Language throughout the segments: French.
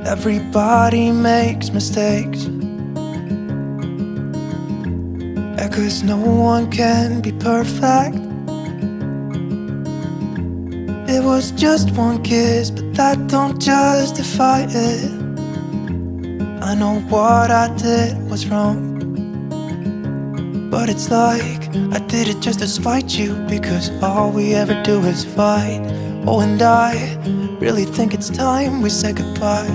Everybody makes mistakes, 'cause no one can be perfect. It was just one kiss, but that don't justify it. I know what I did was wrong, but it's like I did it just to spite you, because all we ever do is fight. Oh, and I really think it's time we say goodbye.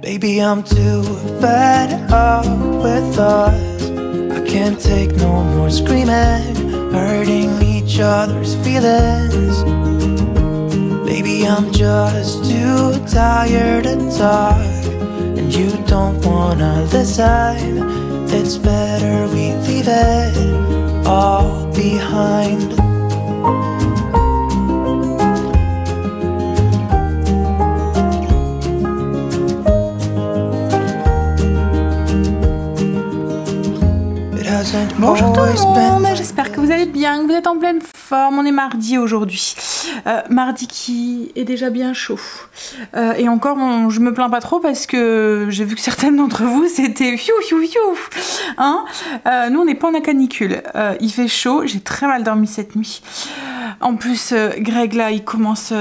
Baby, I'm too fed up with us. I can't take no more screaming, hurting each other's feelings. Baby, I'm just too tired to talk, and you don't wanna listen. It's better we leave it all behind. Bonjour tout le monde, j'espère que vous allez bien, que vous êtes en pleine forme. On est mardi aujourd'hui, mardi qui est déjà bien chaud, et encore je me plains pas trop parce que j'ai vu que certaines d'entre vous c'était fiou fiou fiou, hein. Nous on n'est pas en canicule, il fait chaud, j'ai très mal dormi cette nuit. En plus, Greg là, il commence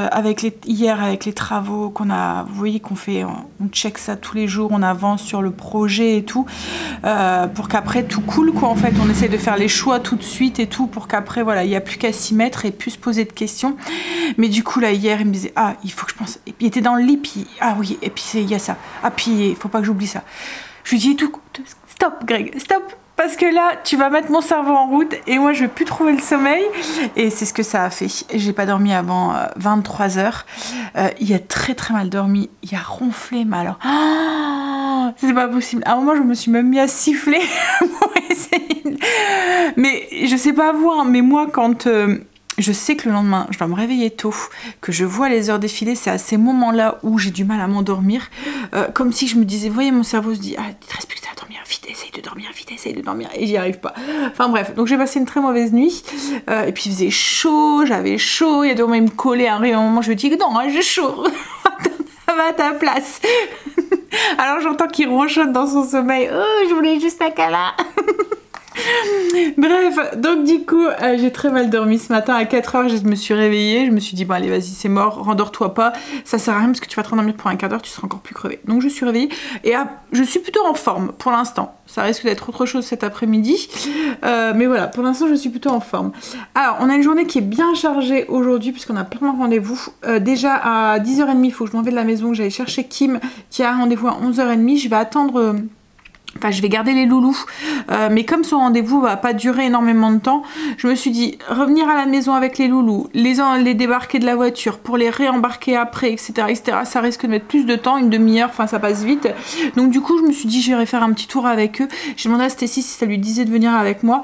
hier avec les travaux qu'on a, vous voyez qu'on fait, on check ça tous les jours, on avance sur le projet et tout, pour qu'après tout coule quoi. En fait, on essaie de faire les choix tout de suite et tout, pour qu'après voilà, il n'y a plus qu'à s'y mettre et plus se poser de questions. Mais du coup là, hier, il me disait ah, il faut que je pense. Et puis il était dans le lit, puis ah oui, et puis il y a ça. Ah puis il faut pas que j'oublie ça. Je lui dis tout, stop Greg, stop. Parce que là, tu vas mettre mon cerveau en route et moi, je vais plus trouver le sommeil. Et c'est ce que ça a fait. J'ai pas dormi avant 23 h. Il a très très mal dormi. Il a ronflé, mais alors... Oh, c'est pas possible. À un moment, je me suis même mis à siffler pour essayer. Mais je sais pas vous, hein, mais moi, quand... je sais que le lendemain, je dois me réveiller tôt, que je vois les heures défiler, c'est à ces moments-là où j'ai du mal à m'endormir. Comme si je me disais, vous voyez, mon cerveau se dit, ah, il te reste plus que ça à dormir, vite, essaye de dormir, vite, essaye de dormir, et j'y arrive pas. Enfin bref, donc j'ai passé une très mauvaise nuit, et puis il faisait chaud, j'avais chaud, il y a des moments, il me collait, à un moment, je me dis, non, hein, j'ai chaud, va à ta place. Alors j'entends qu'il ronchonne dans son sommeil, oh, je voulais juste un câlin. Bref, donc du coup j'ai très mal dormi ce matin. À 4 h je me suis réveillée, je me suis dit bon allez vas-y c'est mort, rendors-toi pas, ça sert à rien parce que tu vas te rendormir pour un quart d'heure, tu seras encore plus crevé. Donc je suis réveillée et je suis plutôt en forme pour l'instant. Ça risque d'être autre chose cet après-midi, mais voilà, pour l'instant je suis plutôt en forme. Alors on a une journée qui est bien chargée aujourd'hui puisqu'on a plein de rendez-vous. Déjà à 10 h 30 il faut que je m'en vais de la maison, que j'aille chercher Kim qui a un rendez-vous à 11 h 30. Je vais attendre... Enfin, je vais garder les loulous, mais comme son rendez-vous va pas durer énormément de temps, je me suis dit, revenir à la maison avec les loulous, les débarquer de la voiture, pour les réembarquer après, etc., etc., ça risque de mettre plus de temps, une demi-heure, enfin ça passe vite. Donc du coup, je me suis dit, j'irai faire un petit tour avec eux. J'ai demandé à Stécie si ça lui disait de venir avec moi,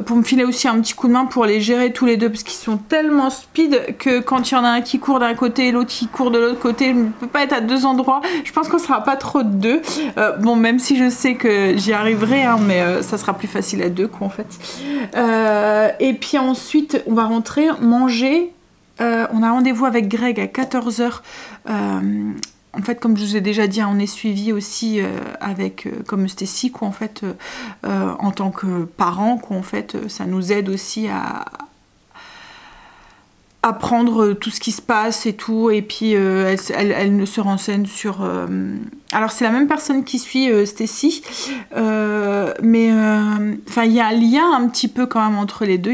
pour me filer aussi un petit coup de main pour les gérer tous les deux, parce qu'ils sont tellement speed que quand il y en a un qui court d'un côté et l'autre qui court de l'autre côté, je ne peux pas être à deux endroits. Je pense qu'on sera pas trop de deux. Bon, même si je sais que j'y arriverai, hein, mais ça sera plus facile à deux quoi en fait. Et puis ensuite on va rentrer, manger. On a rendez-vous avec Greg à 14 h. En fait, comme je vous ai déjà dit, on est suivi aussi avec comme Stécie quoi en fait, en tant que parents quoi en fait, ça nous aide aussi à apprendre tout ce qui se passe et tout, et puis elle ne se renseigne sur... Alors c'est la même personne qui suit Stécie, mais enfin il y a un lien un petit peu quand même entre les deux,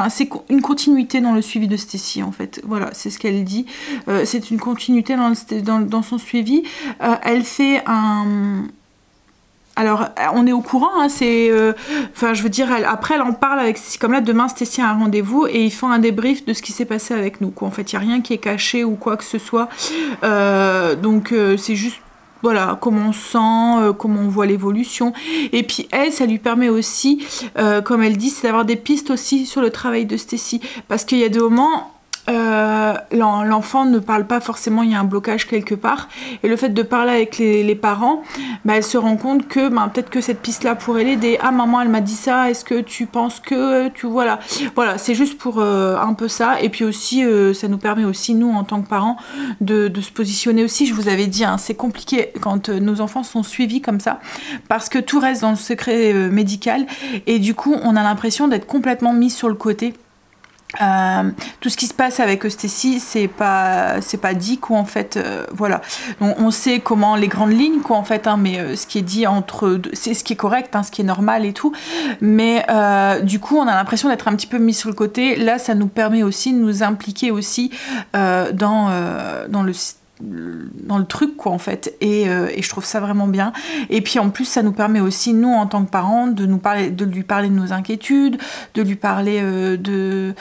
c'est une continuité dans le suivi de Stécie en fait, voilà, c'est ce qu'elle dit, c'est une continuité dans son suivi. Elle fait un... Alors, on est au courant, hein, c'est... Enfin, je veux dire, après, elle en parle avec... Comme là, demain, Stécie a un rendez-vous et ils font un débrief de ce qui s'est passé avec nous, quoi. En fait, il n'y a rien qui est caché ou quoi que ce soit. Donc, c'est juste... Voilà, comment on sent, comment on voit l'évolution. Et puis elle, ça lui permet aussi, comme elle dit, c'est d'avoir des pistes aussi sur le travail de Stécie. Parce qu'il y a des moments... l'enfant ne parle pas forcément, il y a un blocage quelque part, et le fait de parler avec les parents, elle se rend compte que peut-être que cette piste là pourrait l'aider. Ah, maman elle m'a dit ça, est-ce que tu penses que tu voilà, c'est juste pour un peu ça. Et puis aussi ça nous permet aussi, nous en tant que parents, de se positionner aussi. Je vous avais dit, c'est compliqué quand nos enfants sont suivis comme ça, parce que tout reste dans le secret médical, et du coup on a l'impression d'être complètement mis sur le côté. Tout ce qui se passe avec Eustécie, c'est pas dit quoi en fait, voilà. Donc on sait comment les grandes lignes quoi en fait, mais ce qui est dit entre deux, c'est ce qui est correct, ce qui est normal et tout, mais du coup on a l'impression d'être un petit peu mis sur le côté. Là ça nous permet aussi de nous impliquer aussi dans le truc quoi en fait, et je trouve ça vraiment bien. Et puis en plus ça nous permet aussi, nous en tant que parents, de lui parler de nos inquiétudes, de lui parler de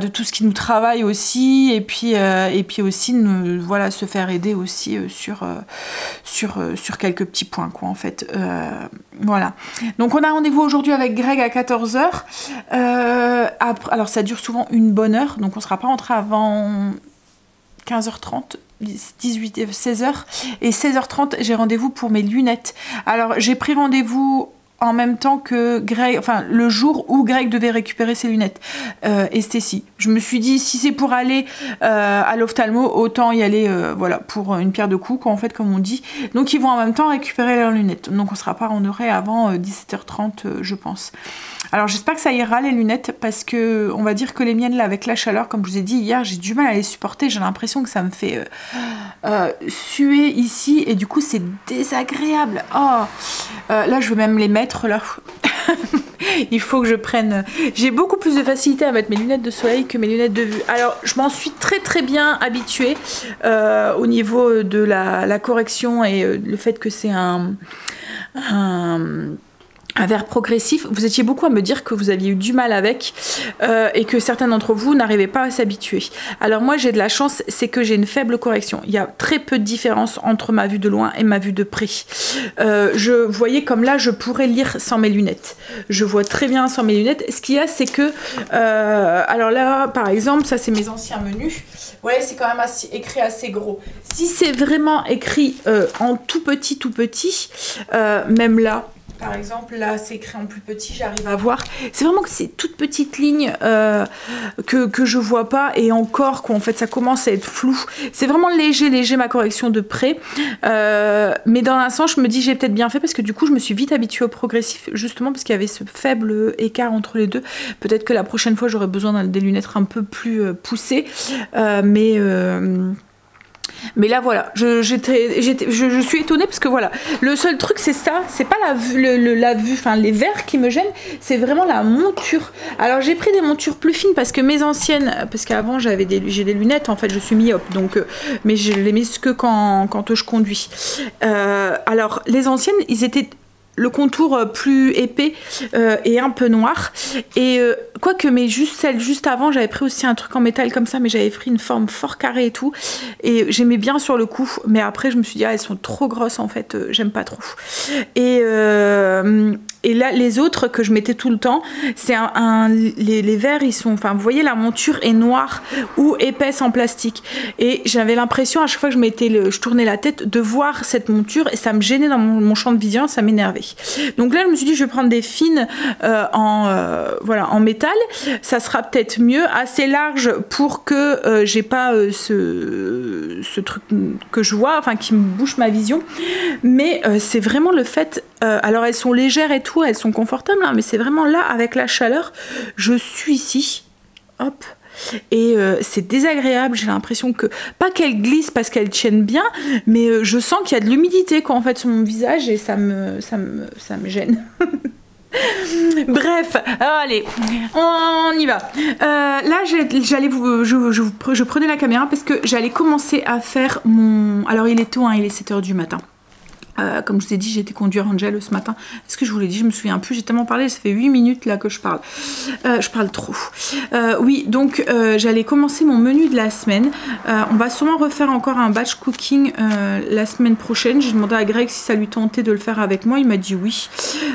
tout ce qui nous travaille aussi, et puis aussi se faire aider aussi sur quelques petits points quoi en fait, voilà. Donc on a rendez-vous aujourd'hui avec Greg à 14h. Alors ça dure souvent une bonne heure, donc on sera pas rentré avant 15h30, 16h, et 16h30 j'ai rendez-vous pour mes lunettes. Alors j'ai pris rendez-vous en même temps que Greg, le jour où Greg devait récupérer ses lunettes, Eustécie. Je me suis dit, si c'est pour aller à l'ophtalmo, autant y aller pour une pierre de coups, quoi, en fait, comme on dit. Donc ils vont en même temps récupérer leurs lunettes. Donc on sera pas en heure avant 17h30, je pense. Alors j'espère que ça ira les lunettes, parce que on va dire que les miennes là avec la chaleur, comme je vous ai dit hier, j'ai du mal à les supporter. J'ai l'impression que ça me fait suer ici, et du coup c'est désagréable. Là je vais même les mettre là. Il faut que je prenne... J'ai beaucoup plus de facilité à mettre mes lunettes de soleil que mes lunettes de vue. Alors je m'en suis très très bien habituée au niveau de la correction, et le fait que c'est un verre progressif. Vous étiez beaucoup à me dire que vous aviez eu du mal avec, et que certains d'entre vous n'arrivaient pas à s'habituer. Alors moi j'ai de la chance, c'est que j'ai une faible correction. Il y a très peu de différence entre ma vue de loin et ma vue de près. Je voyais comme là, je pourrais lire sans mes lunettes. Je vois très bien sans mes lunettes. Ce qu'il y a, c'est que alors là par exemple, ça c'est mes anciens menus. Ouais, c'est quand même écrit assez gros. Si c'est vraiment écrit en tout petit, même là, par exemple, là, c'est écrit en plus petit, j'arrive à voir. C'est vraiment que c'est toute petite ligne que je vois pas, et encore, quoi, en fait, ça commence à être flou. C'est vraiment léger, ma correction de près. Mais dans un sens, je me dis, j'ai peut-être bien fait, parce que du coup, je me suis vite habituée au progressif, justement, parce qu'il y avait ce faible écart entre les deux. Peut-être que la prochaine fois, j'aurai besoin des lunettes un peu plus poussées. Mais là voilà, je suis étonnée, parce que voilà, le seul truc c'est ça, c'est pas la vue, les verres qui me gênent, c'est vraiment la monture. Alors j'ai pris des montures plus fines, parce que mes anciennes, parce qu'avant j'ai des lunettes, en fait je suis myope, donc mais je les mets que quand je conduis. Alors les anciennes, ils étaient le contour plus épais et un peu noir, et quoique, mais celle juste avant, j'avais pris aussi un truc en métal comme ça, mais j'avais pris une forme fort carrée et tout, et j'aimais bien sur le coup, mais après je me suis dit, elles sont trop grosses en fait, j'aime pas trop. Et là, les autres que je mettais tout le temps, c'est les verres, ils sont, vous voyez, la monture est noire ou épaisse en plastique, et j'avais l'impression à chaque fois que je tournais la tête de voir cette monture, et ça me gênait dans mon champ de vision, ça m'énervait. Donc là je me suis dit, je vais prendre des fines en métal, ça sera peut-être mieux, assez large pour que j'ai pas ce truc que je vois, qui me bouche ma vision, mais c'est vraiment le fait, alors elles sont légères et tout, elles sont confortables, mais c'est vraiment là, avec la chaleur, je suis ici, hop, et c'est désagréable. J'ai l'impression que, pas qu'elle glisse parce qu'elle tienne bien, mais je sens qu'il y a de l'humidité quoi en fait sur mon visage, et ça me gêne. Bref, allez, on y va. Là, je prenais la caméra parce que j'allais commencer à faire mon... Alors il est tôt, il est 7h du matin. Comme je vous ai dit, j'ai été conduire Angel ce matin. Est-ce que je vous l'ai dit? Je me souviens plus, j'ai tellement parlé, ça fait 8 minutes là que je parle. Je parle trop. Oui, donc j'allais commencer mon menu de la semaine. On va sûrement refaire encore un batch cooking la semaine prochaine. J'ai demandé à Greg si ça lui tentait de le faire avec moi. Il m'a dit oui.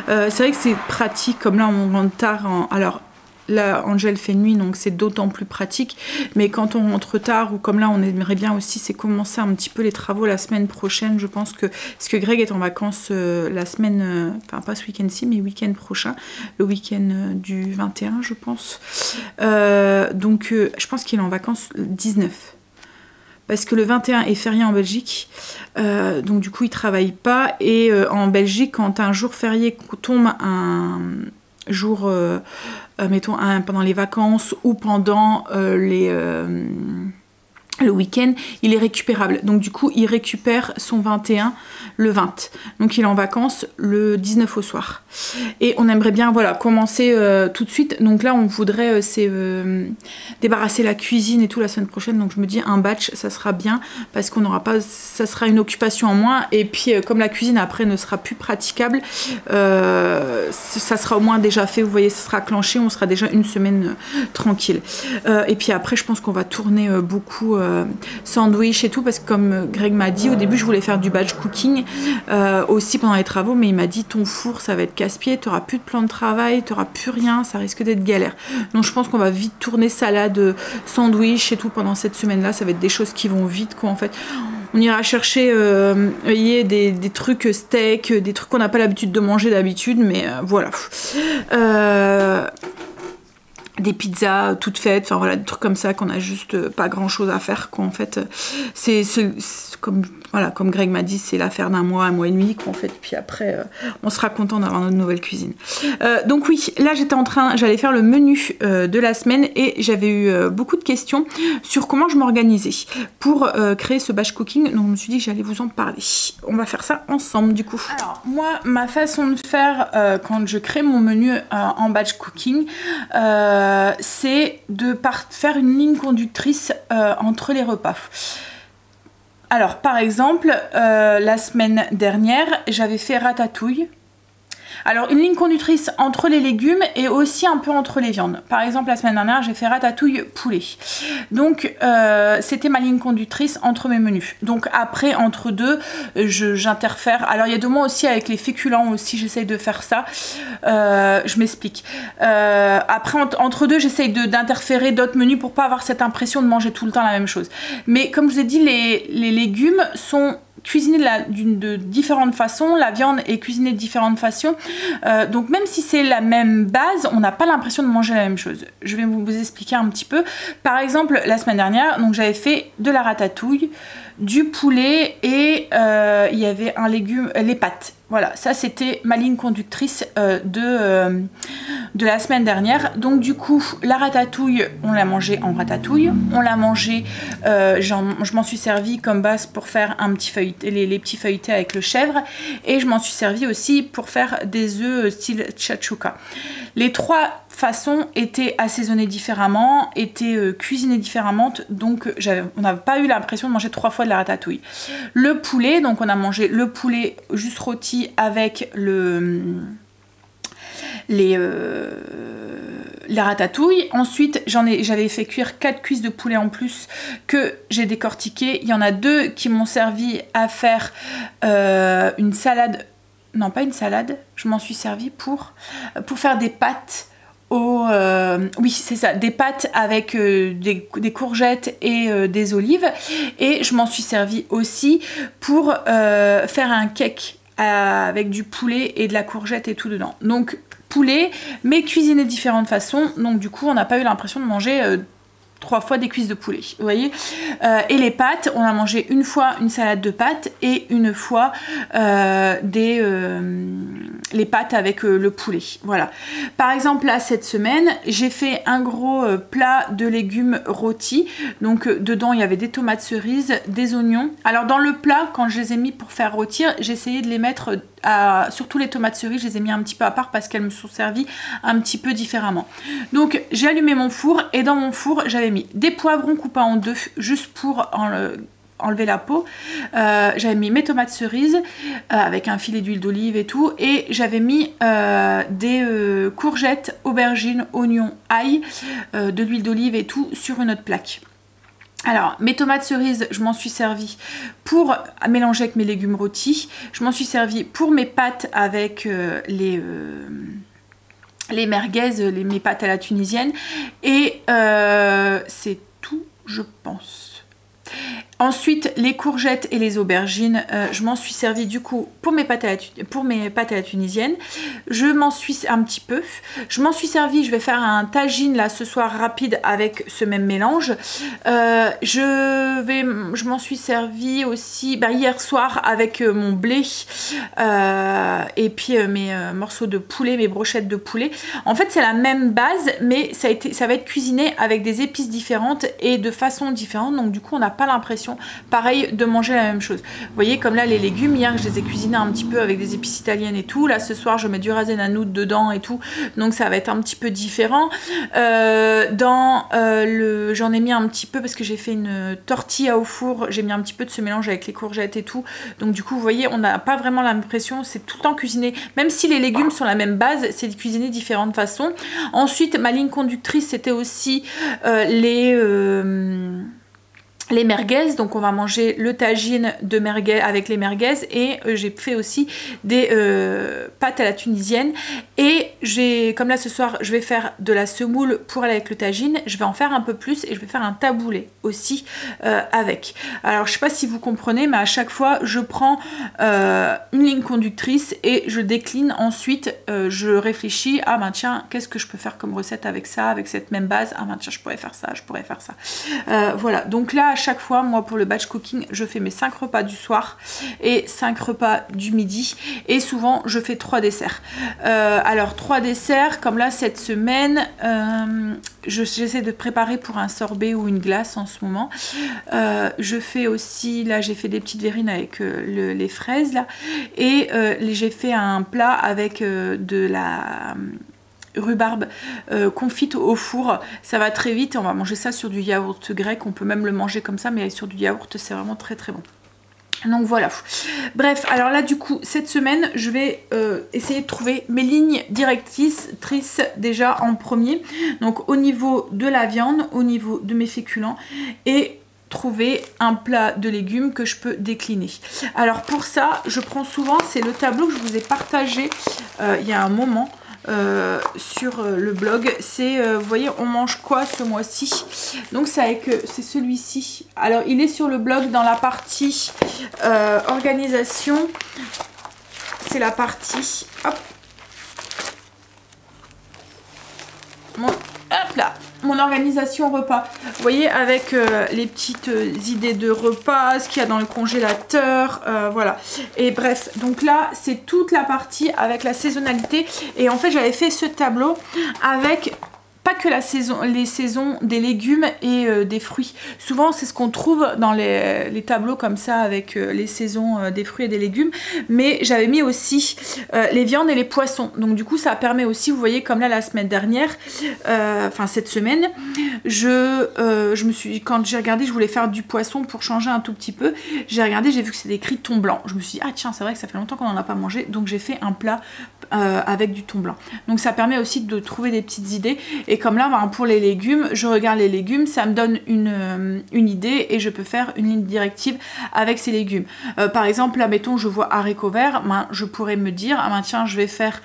C'est vrai que c'est pratique, comme là on rentre tard. Alors, là, Angèle fait nuit, donc c'est d'autant plus pratique. Mais quand on rentre tard, ou comme là, on aimerait bien aussi, c'est commencer un petit peu les travaux la semaine prochaine. Je pense que... Parce que Greg est en vacances la semaine... Enfin, pas ce week-end-ci, mais week-end prochain. Le week-end du 21, je pense. Donc, je pense qu'il est en vacances le 19. Parce que le 21 est férié en Belgique, donc du coup il travaille pas, et en Belgique quand un jour férié tombe un jour, mettons pendant les vacances ou pendant le week-end, il est récupérable. Donc du coup, il récupère son 21 le 20. Donc il est en vacances le 19 au soir. Et on aimerait bien voilà, commencer tout de suite. Donc là, on voudrait débarrasser la cuisine et tout la semaine prochaine. Donc je me dis un batch, ça sera bien parce qu'on n'aura pas... Ça sera une occupation en moins. Et puis comme la cuisine après ne sera plus praticable, ça sera au moins déjà fait. Vous voyez, ça sera clenché. On sera déjà une semaine tranquille. Et puis après, je pense qu'on va tourner beaucoup... sandwich et tout, parce que comme Greg m'a dit au début, je voulais faire du batch cooking aussi pendant les travaux, mais il m'a dit ton four ça va être casse-pied, t'auras plus de plan de travail, t'auras plus rien, ça risque d'être galère. Donc je pense qu'on va vite tourner salade, sandwich et tout pendant cette semaine là. Ça va être des choses qui vont vite quoi en fait. On ira chercher des trucs steak, des trucs qu'on n'a pas l'habitude de manger d'habitude, mais voilà. Des pizzas toutes faites, enfin voilà, des trucs comme ça qu'on a juste pas grand chose à faire quoi en fait. C'est comme voilà, comme Greg m'a dit, c'est l'affaire d'un mois, un mois et demi quoi en fait, puis après on sera content d'avoir notre nouvelle cuisine. Donc oui, là j'allais faire le menu de la semaine, et j'avais eu beaucoup de questions sur comment je m'organisais pour créer ce batch cooking, donc je me suis dit que j'allais vous en parler. On va faire ça ensemble du coup. Alors moi, ma façon de faire quand je crée mon menu en batch cooking, c'est de faire une ligne conductrice entre les repas. Alors par exemple, la semaine dernière, j'avais fait ratatouille. Alors une ligne conductrice entre les légumes et aussi un peu entre les viandes. Par exemple la semaine dernière j'ai fait ratatouille poulet. Donc c'était ma ligne conductrice entre mes menus. Donc après entre deux j'interfère. Alors il y a 2 mois aussi avec les féculents aussi j'essaye de faire ça. Je m'explique. Après entre deux j'essaye d'interférer d'autres menus pour pas avoir cette impression de manger tout le temps la même chose. Mais comme je vous ai dit, les légumes sont cuisinée de différentes façons, la viande est cuisinée de différentes façons, donc même si c'est la même base, on n'a pas l'impression de manger la même chose. Je vais vous expliquer un petit peu. Par exemple, la semaine dernière, donc j'avais fait de la ratatouille, du poulet et il y avait un légume, les pâtes. Voilà, ça c'était ma ligne conductrice de la semaine dernière. Donc du coup, la ratatouille, on l'a mangée en ratatouille. On l'a mangée, je m'en suis servi comme base pour faire un petit feuilleté, les petits feuilletés avec le chèvre. Et je m'en suis servi aussi pour faire des œufs style shakshuka. Les 3 façons étaient assaisonnées différemment, étaient cuisinées différemment, donc on n'a pas eu l'impression de manger 3 fois de la ratatouille. Le poulet, donc on a mangé le poulet juste rôti avec la ratatouille. Ensuite j'avais fait cuire 4 cuisses de poulet en plus que j'ai décortiqué. Il y en a 2 qui m'ont servi à faire une salade, non pas une salade, je m'en suis servi pour faire des pâtes oui c'est ça, des pâtes avec des courgettes et des olives, et je m'en suis servi aussi pour faire un cake avec du poulet et de la courgette et tout dedans. Donc poulet mais cuisiné de différentes façons, donc du coup on n'a pas eu l'impression de manger 3 fois des cuisses de poulet, vous voyez. Et les pâtes, on a mangé une fois une salade de pâtes et une fois les pâtes avec le poulet, voilà. Par exemple là cette semaine j'ai fait un gros plat de légumes rôtis, donc dedans il y avait des tomates cerises, des oignons. Alors dans le plat, quand je les ai mis pour faire rôtir, j'ai essayé de les mettre surtout les tomates cerises, je les ai mis un petit peu à part parce qu'elles me sont servies un petit peu différemment. Donc j'ai allumé mon four, et dans mon four j'avais mis des poivrons coupés en 2 juste pour enlever la peau. J'avais mis mes tomates cerises avec un filet d'huile d'olive et tout, et j'avais mis des courgettes, aubergines, oignons, ail, de l'huile d'olive et tout sur une autre plaque. Alors, mes tomates cerises, je m'en suis servi pour mélanger avec mes légumes rôtis. Je m'en suis servi pour mes pâtes avec les merguez, mes pâtes à la tunisienne. Et c'est tout, je pense. Ensuite, les courgettes et les aubergines, je m'en suis servi du coup pour mes pâtes à la tunisienne. Je m'en suis un petit peu. Je m'en suis servi, je vais faire un tagine là ce soir rapide avec ce même mélange. Je m'en suis servi aussi hier soir avec mon blé et puis mes morceaux de poulet, mes brochettes de poulet. En fait, c'est la même base, mais ça va être cuisiné avec des épices différentes et de façon différente. Donc du coup, on n'a pas l'impression pareil de manger la même chose. Vous voyez comme là les légumes, hier je les ai cuisinés un petit peu avec des épices italiennes et tout. Là ce soir je mets du rasen hanout dedans et tout, donc ça va être un petit peu différent. J'en ai mis un petit peu parce que j'ai fait une tortilla au four, j'ai mis un petit peu de ce mélange avec les courgettes et tout. Donc du coup vous voyez on n'a pas vraiment l'impression, c'est tout le temps cuisiné, même si les légumes sont la même base, c'est cuisiné de différentes façons. Ensuite ma ligne conductrice c'était aussi les merguez, donc on va manger le tagine de merguez avec les merguez et j'ai fait aussi des pâtes à la tunisienne et comme là ce soir je vais faire de la semoule pour aller avec le tagine, je vais en faire un peu plus et je vais faire un taboulé aussi avec. Alors je sais pas si vous comprenez mais à chaque fois je prends une ligne conductrice et je décline ensuite, je réfléchis, ah ben tiens qu'est-ce que je peux faire comme recette avec ça, avec cette même base, ah ben tiens je pourrais faire ça, voilà, donc là à chaque fois, moi pour le batch cooking, je fais mes 5 repas du soir et 5 repas du midi et souvent je fais 3 desserts. Alors 3 desserts, comme là cette semaine, j'essaie de préparer pour un sorbet ou une glace en ce moment. Je fais aussi, là j'ai fait des petites verrines avec les fraises là et j'ai fait un plat avec de la rhubarbe confite au four, ça va très vite et on va manger ça sur du yaourt grec, on peut même le manger comme ça mais sur du yaourt c'est vraiment très très bon. Donc voilà, bref, alors là du coup cette semaine je vais essayer de trouver mes lignes directrices déjà en premier, donc au niveau de la viande, au niveau de mes féculents et trouver un plat de légumes que je peux décliner. Alors pour ça je prends souvent, c'est le tableau que je vous ai partagé il y a un moment sur le blog, c'est vous voyez on mange quoi ce mois-ci, donc c'est celui-ci. Alors il est sur le blog dans la partie organisation, c'est la partie hop, hop là, mon organisation repas. Vous voyez avec les petites idées de repas, ce qu'il y a dans le congélateur, voilà. Et bref, donc là c'est toute la partie avec la saisonnalité. Et en fait j'avais fait ce tableau avec pas que les saisons des légumes et des fruits. Souvent c'est ce qu'on trouve dans les tableaux comme ça avec les saisons des fruits et des légumes. Mais j'avais mis aussi les viandes et les poissons. Donc du coup ça permet aussi, vous voyez comme là la semaine dernière, enfin cette semaine, je me suis, quand j'ai regardé, je voulais faire du poisson pour changer un tout petit peu. J'ai regardé, j'ai vu que c'était écrit thon blanc. Je me suis dit ah tiens c'est vrai que ça fait longtemps qu'on n'en a pas mangé. Donc j'ai fait un plat avec du thon blanc. Donc ça permet aussi de trouver des petites idées. Et comme là, ben, pour les légumes, je regarde les légumes, ça me donne une idée et je peux faire une ligne directive avec ces légumes. Par exemple, là, mettons, je vois haricots verts, ben, je pourrais me dire, ah ben tiens, je vais faire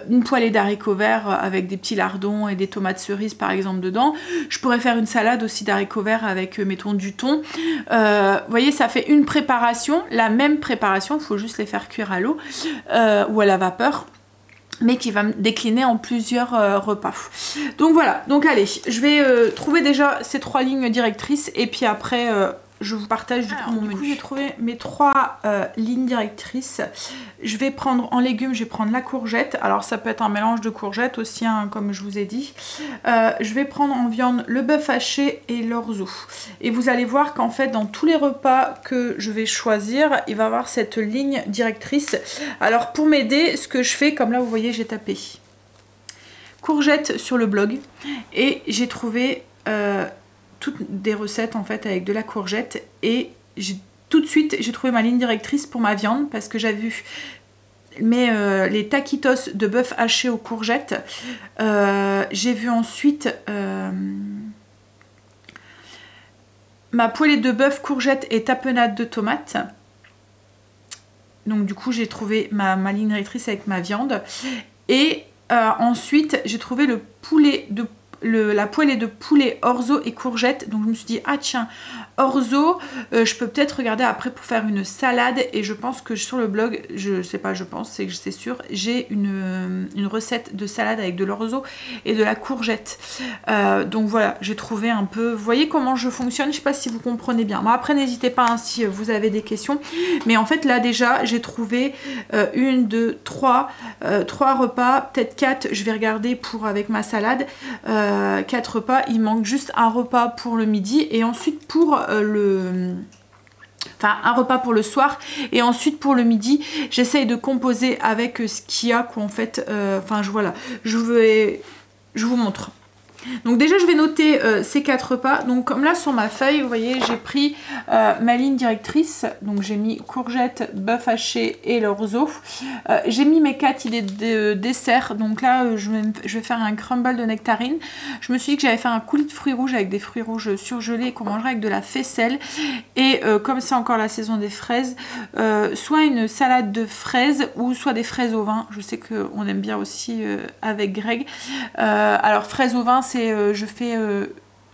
une poêlée d'haricots verts avec des petits lardons et des tomates cerises, par exemple, dedans. Je pourrais faire une salade aussi d'haricots verts avec, mettons, du thon. Vous voyez, ça fait une préparation, la même préparation, il faut juste les faire cuire à l'eau ou à la vapeur, mais qui va me décliner en plusieurs repas. Donc voilà, donc allez, je vais trouver déjà ces 3 lignes directrices et puis après je vous partage du coup mon menu. J'ai trouvé mes 3 lignes directrices. Je vais prendre en légumes, je vais prendre la courgette. Alors ça peut être un mélange de courgettes aussi, hein, comme je vous ai dit. Je vais prendre en viande le bœuf haché et l'orzo. Et vous allez voir qu'en fait dans tous les repas que je vais choisir, il va y avoir cette ligne directrice. Alors pour m'aider, ce que je fais, comme là vous voyez j'ai tapé courgettes sur le blog et j'ai trouvé toutes des recettes en fait avec de la courgette et tout de suite j'ai trouvé ma ligne directrice pour ma viande parce que j'avais vu les taquitos de bœuf haché aux courgettes. J'ai vu ensuite ma poêlée de bœuf, courgettes et tapenade de tomates. Donc du coup j'ai trouvé ma ligne directrice avec ma viande et Ensuite, j'ai trouvé le poulet de la poêlée de poulet orzo et courgettes. Donc je me suis dit, ah tiens, orzo, je peux peut-être regarder après pour faire une salade. Et je pense que sur le blog, je sais pas, je pense, c'est que c'est sûr, j'ai une recette de salade avec de l'orzo et de la courgette. Donc voilà, j'ai trouvé un peu, vous voyez comment je fonctionne, je sais pas si vous comprenez bien. Bon, après n'hésitez pas hein, si vous avez des questions. Mais en fait là déjà, j'ai trouvé 1, 2, 3 repas, peut-être 4, je vais regarder pour avec ma salade. 4 repas, il manque juste un repas pour le midi et ensuite pour un repas pour le soir et ensuite pour le midi j'essaye de composer avec ce qu'il y a quoi en fait. Voilà, je vous montre. Donc déjà je vais noter ces 4 repas. Donc comme là sur ma feuille vous voyez j'ai pris ma ligne directrice. Donc j'ai mis courgettes, bœuf haché et l'orzo. J'ai mis mes 4 idées de dessert. Donc là je vais faire un crumble de nectarine. Je me suis dit que j'allais faire un coulis de fruits rouges avec des fruits rouges surgelés qu'on mangerait avec de la faisselle. Et comme c'est encore la saison des fraises, soit une salade de fraises ou soit des fraises au vin. Je sais qu'on aime bien aussi avec Greg. Alors fraises au vin je fais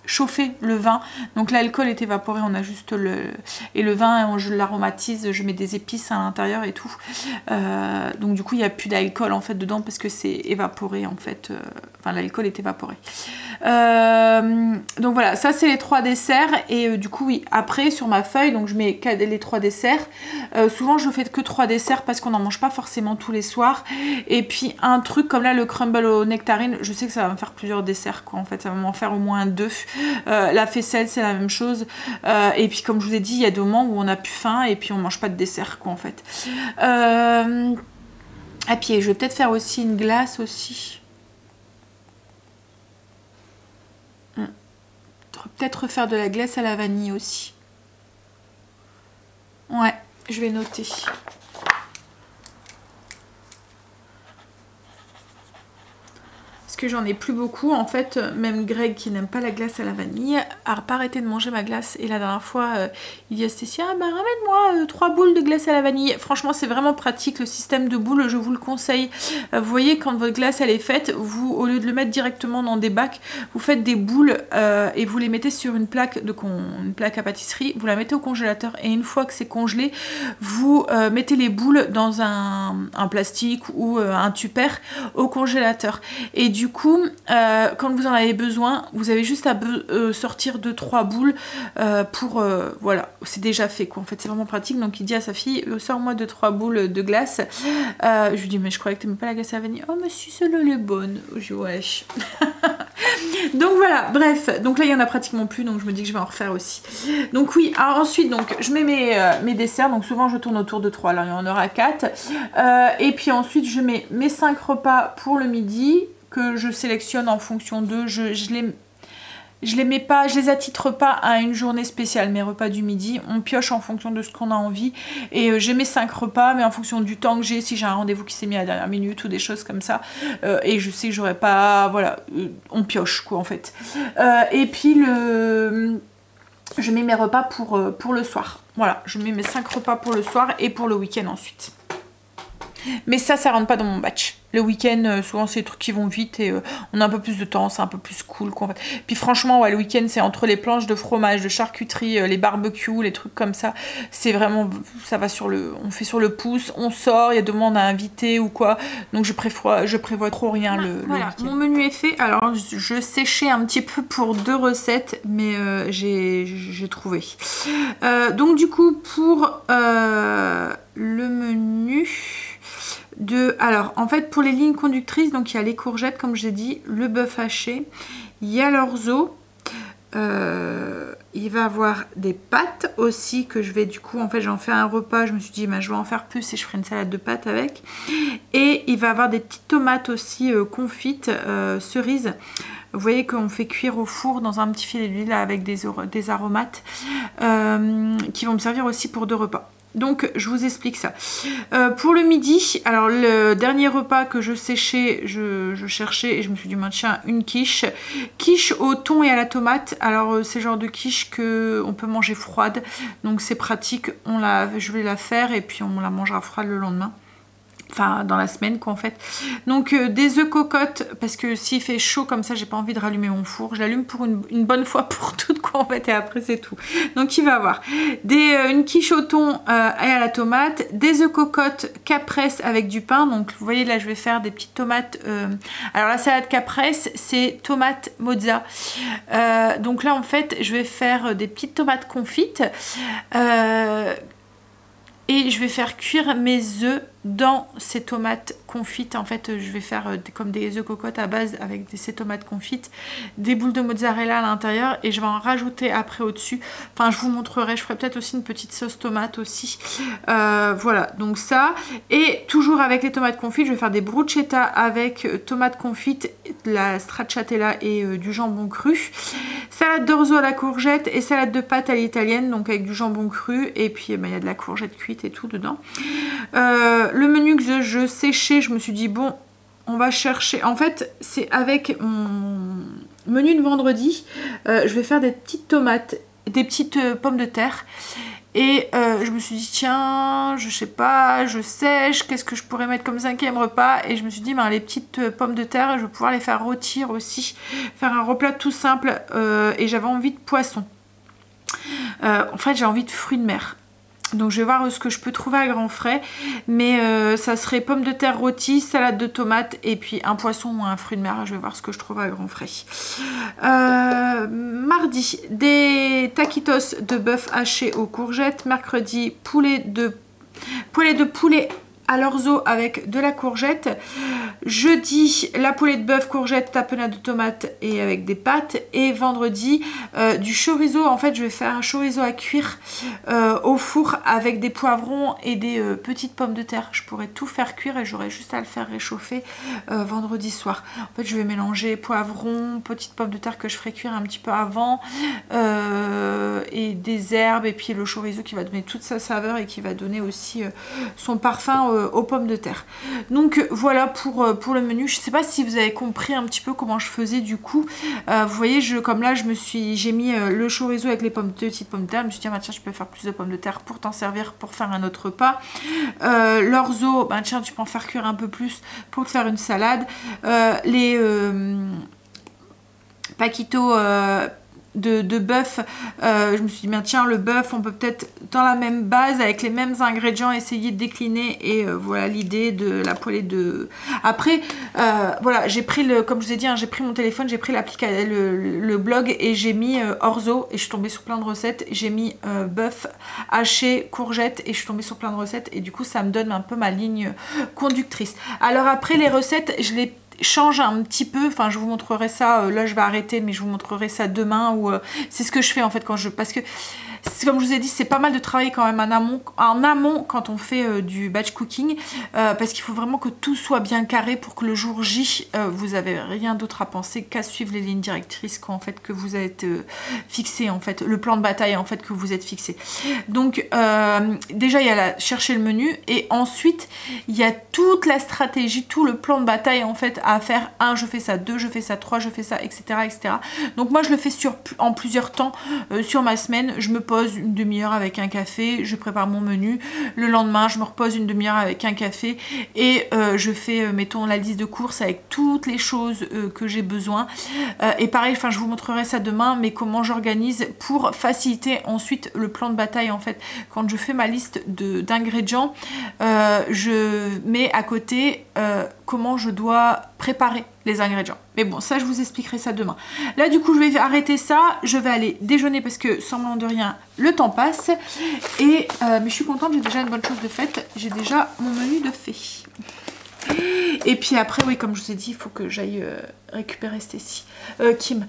chauffer le vin, donc l'alcool est évaporé, on a juste le vin, je l'aromatise, je mets des épices à l'intérieur et tout, donc du coup il n'y a plus d'alcool en fait dedans parce que c'est évaporé en fait, l'alcool est évaporé. Donc voilà, ça c'est les 3 desserts et du coup oui, après sur ma feuille, donc je mets les 3 desserts. Souvent je fais que 3 desserts parce qu'on n'en mange pas forcément tous les soirs. Et puis un truc comme là le crumble aux nectarines, je sais que ça va me faire plusieurs desserts quoi en fait, ça va m'en faire au moins 2. La faisselle c'est la même chose. Et puis comme je vous ai dit, il y a des moments où on n'a plus faim et puis on mange pas de dessert quoi en fait. Et puis je vais peut-être faire aussi une glace aussi. Peut-être refaire de la glace à la vanille aussi. Ouais, je vais noter. Que j'en ai plus beaucoup en fait, même Greg qui n'aime pas la glace à la vanille a pas arrêté de manger ma glace et la dernière fois il dit à Stécia, bah ramène-moi 3 boules de glace à la vanille. Franchement c'est vraiment pratique le système de boules, je vous le conseille. Vous voyez quand votre glace elle est faite, vous au lieu de le mettre directement dans des bacs, vous faites des boules et vous les mettez sur une plaque à pâtisserie, vous la mettez au congélateur et une fois que c'est congelé, vous mettez les boules dans un plastique ou un tupperware au congélateur et du coup quand vous en avez besoin vous avez juste à sortir 2-3 boules pour voilà, c'est déjà fait quoi en fait, c'est vraiment pratique. Donc il dit à sa fille, sors-moi 2-3 boules de glace. Je lui dis mais je croyais que t'aimais pas la glace à la vanille. Oh mais si, celle-là elle est bonne. Je dis wesh. Donc voilà, bref, donc là il y en a pratiquement plus, donc je me dis que je vais en refaire aussi. Donc oui, alors ensuite donc je mets mes desserts, donc souvent je tourne autour de 3, là il y en aura 4. Et puis ensuite je mets mes 5 repas pour le midi que je sélectionne en fonction d'eux. Je les mets pas, je les attitre pas à une journée spéciale, mes repas du midi. On pioche en fonction de ce qu'on a envie. Et j'ai mes 5 repas, mais en fonction du temps que j'ai, si j'ai un rendez-vous qui s'est mis à la dernière minute ou des choses comme ça. Et je sais que j'aurais pas, voilà, on pioche quoi en fait. Et puis je mets mes repas pour le soir. Voilà, je mets mes 5 repas pour le soir et pour le week-end ensuite. Mais ça rentre pas dans mon batch. Le week-end, souvent c'est des trucs qui vont vite et on a un peu plus de temps, c'est un peu plus cool quoi, en fait. Puis franchement, ouais, le week-end c'est entre les planches de fromage, de charcuterie, les barbecues, les trucs comme ça. C'est vraiment, ça va on fait sur le pouce, on sort, il y a des moments on a invité ou quoi. Donc je prévois trop rien le week-end. Mon menu est fait. Alors je séchais un petit peu pour 2 recettes, mais j'ai trouvé. Donc du coup pour le menu... Alors en fait pour les lignes conductrices, donc il y a les courgettes comme j'ai dit, le bœuf haché, il y a l'orzo, il va avoir des pâtes aussi que je vais du coup, en fait j'en fais un repas, je me suis dit bah, je vais en faire plus et je ferai une salade de pâtes avec, et il va avoir des petites tomates aussi confites, cerises. Vous voyez qu'on fait cuire au four dans un petit filet d'huile avec des aromates qui vont me servir aussi pour 2 repas. Donc je vous explique ça. Pour le midi, alors le dernier repas que je séchais, je cherchais et je me suis dit tiens, une quiche au thon et à la tomate. Alors c'est le genre de quiche que on peut manger froide, donc c'est pratique. Je vais la faire et puis on la mangera froide le lendemain. Enfin, dans la semaine, quoi, en fait. Donc, des œufs cocottes, parce que s'il fait chaud comme ça, j'ai pas envie de rallumer mon four. Je l'allume pour une bonne fois pour toutes, quoi, en fait, et après, c'est tout. Donc, il va y avoir une quiche au thon et à la tomate, des œufs cocottes caprese avec du pain. Donc, vous voyez, là, je vais faire des petites tomates. Alors, la salade caprese, c'est tomate mozza. Donc, là, en fait, je vais faire des petites tomates confites. Et je vais faire cuire mes œufs dans ces tomates confites. En fait, je vais faire comme des œufs cocottes à base avec ces tomates confites, des boules de mozzarella à l'intérieur et je vais en rajouter après au-dessus. Enfin, je vous montrerai, je ferai peut-être aussi une petite sauce tomate aussi. Voilà, donc ça. Et toujours avec les tomates confites, je vais faire des bruschetta avec tomates confites, de la stracciatella et du jambon cru. Salade d'orzo à la courgette et salade de pâtes à l'italienne, donc avec du jambon cru. Et puis, il y a de la courgette cuite et tout dedans. Le menu que je séchais, je me suis dit bon, on va chercher. En fait, c'est avec mon menu de vendredi. Je vais faire des petites tomates, des petites pommes de terre. Et je me suis dit tiens, je sais pas, je sèche, qu'est-ce que je pourrais mettre comme 5e repas? Et je me suis dit ben, les petites pommes de terre, je vais pouvoir les faire rôtir aussi, faire un replat tout simple. Et j'avais envie de poisson. En fait, j'ai envie de fruits de mer. Donc je vais voir ce que je peux trouver à grands frais, mais ça serait pommes de terre rôties, salade de tomates et puis un poisson ou un fruit de mer. Je vais voir ce que je trouve à grands frais. Mardi, des taquitos de bœuf haché aux courgettes. Mercredi, poulet de poulet à l'orzo avec de la courgette. Jeudi, la poulet de bœuf, courgette, tapenade de tomates et avec des pâtes. Et vendredi, du chorizo. En fait, je vais faire un chorizo à cuire au four avec des poivrons et des petites pommes de terre. Je pourrais tout faire cuire et j'aurais juste à le faire réchauffer vendredi soir. En fait, je vais mélanger poivrons, petites pommes de terre que je ferai cuire un petit peu avant et des herbes et puis le chorizo qui va donner toute sa saveur et qui va donner aussi son parfum aux pommes de terre. Donc voilà pour le menu. Je sais pas si vous avez compris un petit peu comment je faisais du coup. Vous voyez, comme là j'ai mis le chorizo avec les petites pommes de terre. Je me suis dit tiens, je peux faire plus de pommes de terre pour t'en servir pour faire un autre repas. L'orzo, ben tiens, tu peux en faire cuire un peu plus pour te faire une salade. Les paquitos de bœuf, je me suis dit bien tiens, le bœuf on peut peut-être dans la même base avec les mêmes ingrédients essayer de décliner et voilà l'idée de la poêlée de après voilà, j'ai pris comme je vous ai dit hein, j'ai pris mon téléphone, j'ai pris l'application, le blog et j'ai mis orzo et je suis tombée sur plein de recettes. J'ai mis bœuf haché, courgette et je suis tombée sur plein de recettes et du coup ça me donne un peu ma ligne conductrice. Alors après les recettes, je les change un petit peu, enfin je vous montrerai ça, là je vais arrêter mais je vous montrerai ça demain ou c'est ce que je fais en fait parce que comme je vous ai dit, c'est pas mal de travailler quand même en amont quand on fait du batch cooking parce qu'il faut vraiment que tout soit bien carré pour que le jour J vous avez rien d'autre à penser qu'à suivre les lignes directrices en fait que vous êtes fixé en fait, le plan de bataille en fait que vous êtes fixé. Donc déjà il y a chercher le menu et ensuite il y a toute la stratégie, tout le plan de bataille en fait à faire. 1 je fais ça, 2 je fais ça, 3 je fais ça, etc. etc. Donc moi je le fais en plusieurs temps sur ma semaine. Je me pose une demi-heure avec un café, je prépare mon menu. Le lendemain, je me repose une demi-heure avec un café et je fais, mettons, la liste de courses avec toutes les choses que j'ai besoin. Et pareil, enfin, je vous montrerai ça demain, mais comment j'organise pour faciliter ensuite le plan de bataille, en fait. Quand je fais ma liste d'ingrédients, je mets à côté comment je dois préparer les ingrédients. Mais bon, ça je vous expliquerai ça demain. Là du coup je vais arrêter ça, je vais aller déjeuner parce que semblant de rien, le temps passe. Et mais je suis contente, j'ai déjà une bonne chose de faite, j'ai déjà mon menu de fait. Et puis après, oui, comme je vous ai dit, il faut que j'aille récupérer Stécie. Kim.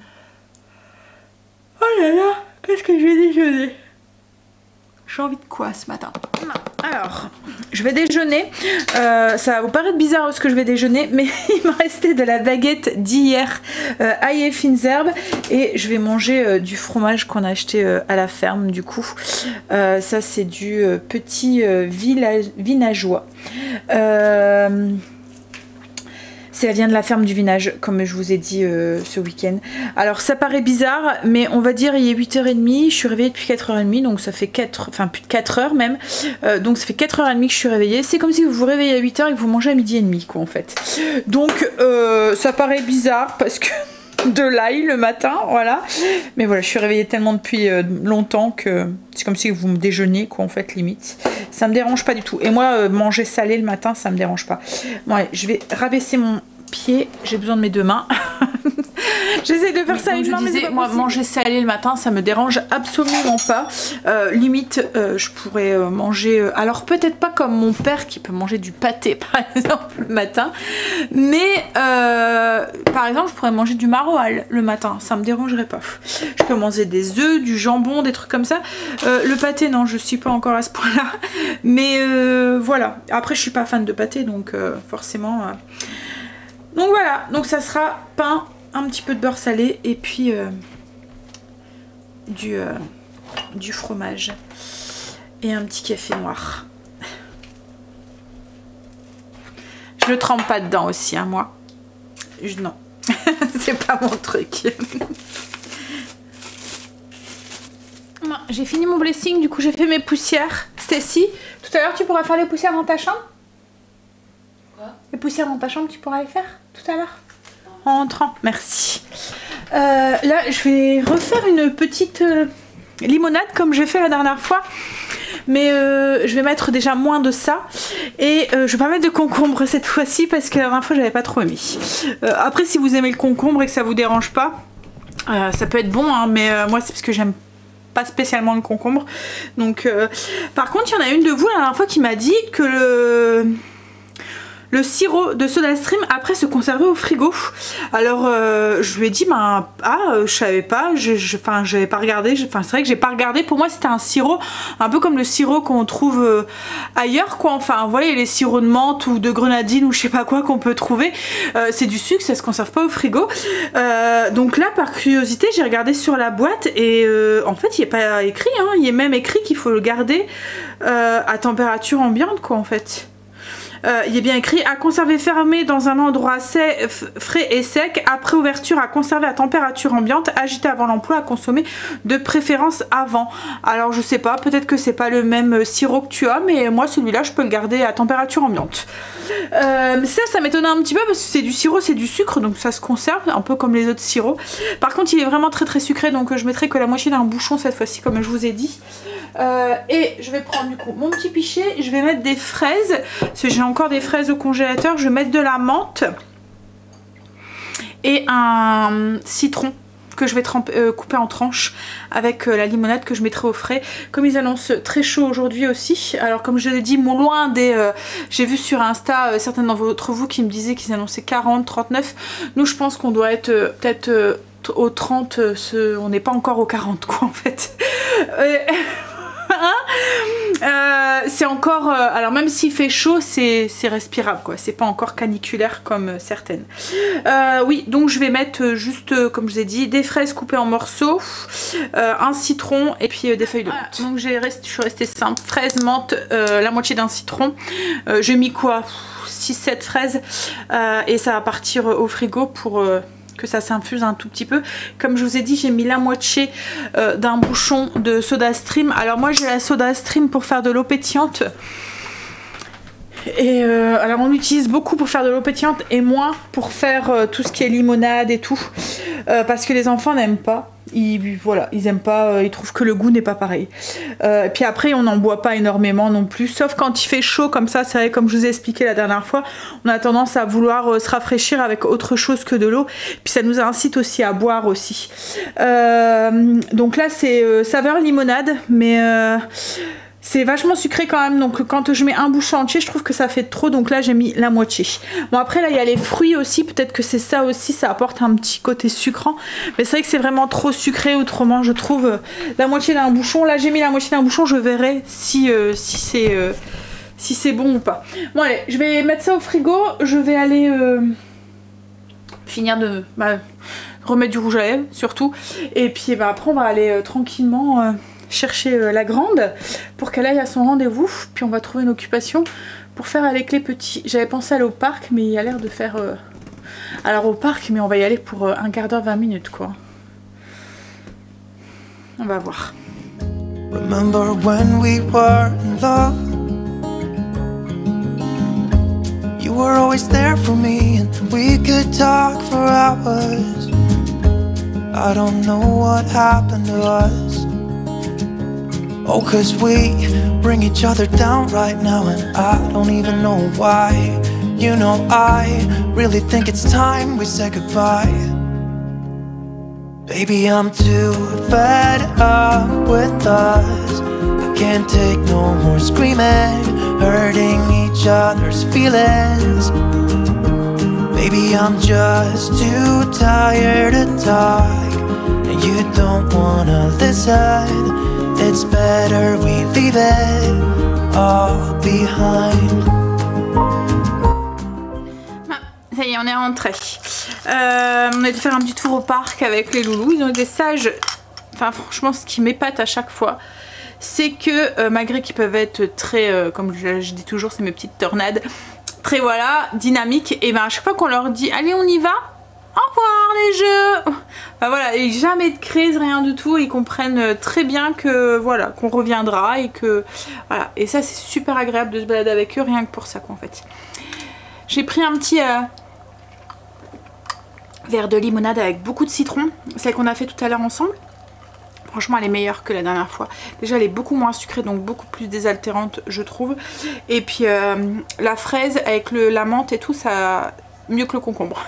Oh là là, qu'est-ce que je vais déjeuner? J'ai envie de quoi ce matin? Alors, je vais déjeuner. Ça va vous paraître bizarre ce que je vais déjeuner, mais il me restait de la baguette d'hier, ail et fines herbes, et je vais manger du fromage qu'on a acheté à la ferme du coup. Ça c'est du petit villageois. Ça vient de la ferme du Vinage, comme je vous ai dit ce week-end. Alors ça paraît bizarre, mais on va dire il est 8h30, je suis réveillée depuis 4h30, donc ça fait plus de 4 heures même. Donc ça fait 4h30 que je suis réveillée. C'est comme si vous vous réveillez à 8h et que vous mangez à 12h30 quoi en fait. Donc ça paraît bizarre parce que de l'ail le matin, voilà. Mais voilà, je suis réveillée tellement depuis longtemps que c'est comme si vous me déjeuniez quoi en fait limite. Ça me dérange pas du tout. Et moi manger salé le matin ça me dérange pas. Bon allez, je vais rabaisser mon pied, j'ai besoin de mes deux mains. J'essaie de faire ça une main, mais moi manger salé le matin ça me dérange absolument pas. Limite je pourrais manger, alors peut-être pas comme mon père qui peut manger du pâté par exemple le matin, mais par exemple je pourrais manger du maroilles le matin, ça me dérangerait pas. Je peux manger des œufs, du jambon, des trucs comme ça. Le pâté non, je suis pas encore à ce point là, mais voilà, après je suis pas fan de pâté donc forcément donc voilà, donc ça sera pain, un petit peu de beurre salé et puis du fromage et un petit café noir. Je le trempe pas dedans aussi hein, moi non. C'est pas mon truc. J'ai fini mon blessing, du coup j'ai fait mes poussières. Stacy, tout à l'heure tu pourras faire les poussières dans ta chambre? Quoi? Les poussières dans ta chambre tu pourras les faire tout à l'heure? En entrant, merci. Là, je vais refaire une petite limonade comme j'ai fait la dernière fois. Mais je vais mettre déjà moins de ça. Et je vais pas mettre de concombre cette fois-ci parce que la dernière fois, j'avais pas trop aimé. Après, si vous aimez le concombre et que ça vous dérange pas, ça peut être bon. Hein, mais moi, c'est parce que j'aime pas spécialement le concombre. Donc, par contre, il y en a une de vous la dernière fois qui m'a dit que le sirop de SodaStream après se conservait au frigo. Alors je lui ai dit je savais pas, j'avais pas regardé, c'est vrai que j'ai pas regardé, pour moi c'était un sirop un peu comme le sirop qu'on trouve ailleurs quoi, enfin vous voyez les sirops de menthe ou de grenadine ou je sais pas quoi qu'on peut trouver, c'est du sucre, ça se conserve pas au frigo. Donc là par curiosité j'ai regardé sur la boîte et en fait il est pas écrit, hein, il est même écrit qu'il faut le garder à température ambiante quoi en fait. Il est bien écrit à conserver fermé dans un endroit frais et sec, après ouverture à conserver à température ambiante, agité avant l'emploi, à consommer de préférence avant. Alors je sais pas, peut-être que c'est pas le même sirop que tu as, mais moi celui-là je peux le garder à température ambiante. Ça m'étonnait un petit peu parce que c'est du sirop, c'est du sucre, donc ça se conserve un peu comme les autres sirops. Par contre il est vraiment très très sucré, donc je mettrai que la moitié d'un bouchon cette fois-ci comme je vous ai dit. Et je vais prendre du coup mon petit pichet, je vais mettre des fraises, parce que j'ai encore des fraises au congélateur, je vais mettre de la menthe et un citron que je vais couper en tranches avec la limonade que je mettrai au frais. Comme ils annoncent très chaud aujourd'hui aussi, alors comme je l'ai dit, loin des... j'ai vu sur Insta certaines d'entre vous qui me disaient qu'ils annonçaient 40, 39. Nous je pense qu'on doit être peut-être au 30, on n'est pas encore au 40 quoi en fait. C'est encore alors même s'il fait chaud c'est respirable quoi, c'est pas encore caniculaire comme certaines. Oui, donc je vais mettre juste comme je vous ai dit des fraises coupées en morceaux, un citron et puis des feuilles de menthe. Donc je suis restée simple, fraises, menthe, la moitié d'un citron, j'ai mis quoi 6-7 fraises et ça va partir au frigo pour que ça s'infuse un tout petit peu. Comme je vous ai dit, j'ai mis la moitié d'un bouchon de SodaStream. Alors moi j'ai la SodaStream pour faire de l'eau pétillante. Et alors on l'utilise beaucoup pour faire de l'eau pétillante et moins pour faire tout ce qui est limonade et tout. Parce que les enfants n'aiment pas. Voilà, ils aiment pas, ils trouvent que le goût n'est pas pareil. Et puis après on n'en boit pas énormément non plus, sauf quand il fait chaud comme ça, c'est vrai comme je vous ai expliqué la dernière fois, on a tendance à vouloir se rafraîchir avec autre chose que de l'eau, puis ça nous incite aussi à boire aussi. Donc là c'est saveur limonade, mais c'est vachement sucré quand même, donc quand je mets un bouchon entier je trouve que ça fait trop, donc là j'ai mis la moitié. Bon après là il y a les fruits aussi, peut-être que c'est ça aussi, ça apporte un petit côté sucrant, mais c'est vrai que c'est vraiment trop sucré autrement je trouve. La moitié d'un bouchon, là j'ai mis la moitié d'un bouchon, je verrai si c'est bon ou pas. Bon allez, je vais mettre ça au frigo, je vais aller finir de remettre du rouge à lèvres surtout, et puis après on va aller tranquillement chercher la grande pour qu'elle aille à son rendez-vous, puis on va trouver une occupation pour faire avec les petits. J'avais pensé aller au parc mais il y a l'air de faire Alors au parc, mais on va y aller pour un quart d'heure, 20 minutes quoi. On va voir. Remember when we were in love? You were always there for me and we could talk for hours. I don't know what happened to us. Oh, 'cause we bring each other down right now and I don't even know why. You know, I really think it's time we say goodbye. Baby, I'm too fed up with us. I can't take no more screaming, hurting each other's feelings. Baby, I'm just too tired to talk, and you don't wanna listen. It's better we leave it all behind. Ça y est, on est rentré. On a été faire un petit tour au parc avec les loulous. Ils ont été sages. Enfin, franchement, ce qui m'épate à chaque fois, c'est que malgré qu'ils peuvent être très, comme je dis toujours, c'est mes petites tornades, très voilà, dynamiques, et ben à chaque fois qu'on leur dit allez, on y va, au revoir les jeux. Enfin voilà, et jamais de crise, rien du tout. Ils comprennent très bien que voilà, qu'on reviendra et que voilà. Et ça, c'est super agréable de se balader avec eux, rien que pour ça quoi en fait. J'ai pris un petit verre de limonade avec beaucoup de citron, celle qu'on a fait tout à l'heure ensemble. Franchement, elle est meilleure que la dernière fois. Déjà, elle est beaucoup moins sucrée, donc beaucoup plus désaltérante, je trouve. Et puis, la fraise avec la menthe et tout, ça mieux que le concombre.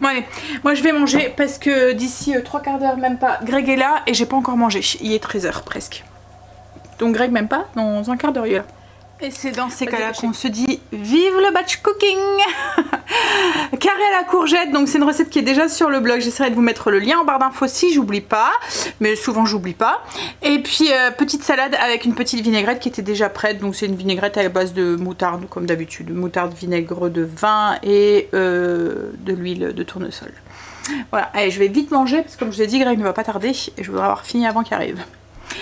Bon allez, moi je vais manger parce que d'ici 3 quarts d'heure, même pas, Greg est là et j'ai pas encore mangé. Il est 13 h presque. Donc Greg même pas, dans un quart d'heure il est là. Et c'est dans ces cas-là qu'on se dit vive le batch cooking. Carré à la courgette, donc c'est une recette qui est déjà sur le blog. J'essaierai de vous mettre le lien en barre d'infos si j'oublie pas, mais souvent j'oublie pas. Et puis petite salade avec une petite vinaigrette qui était déjà prête. Donc c'est une vinaigrette à la base de moutarde comme d'habitude, moutarde, vinaigre de vin et de l'huile de tournesol. Voilà, allez, je vais vite manger parce que comme je l'ai dit, Greg ne va pas tarder et je voudrais avoir fini avant qu'il arrive.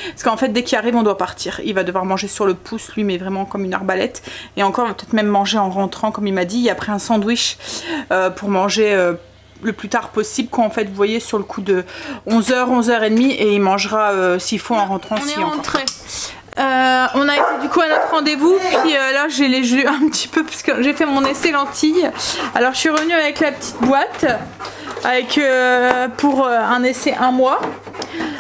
Parce qu'en fait dès qu'il arrive on doit partir. Il va devoir manger sur le pouce lui, mais vraiment comme une arbalète. Et encore il va peut-être même manger en rentrant comme il m'a dit. Et après un sandwich pour manger le plus tard possible. Quand en fait vous voyez sur le coup de 11 h, 11 h30. Et il mangera s'il faut en rentrant. On est rentré. On a été du coup à notre rendez-vous. Puis là j'ai les jus un petit peu parce que j'ai fait mon essai lentilles. Alors je suis revenue avec la petite boîte avec pour un essai 1 mois.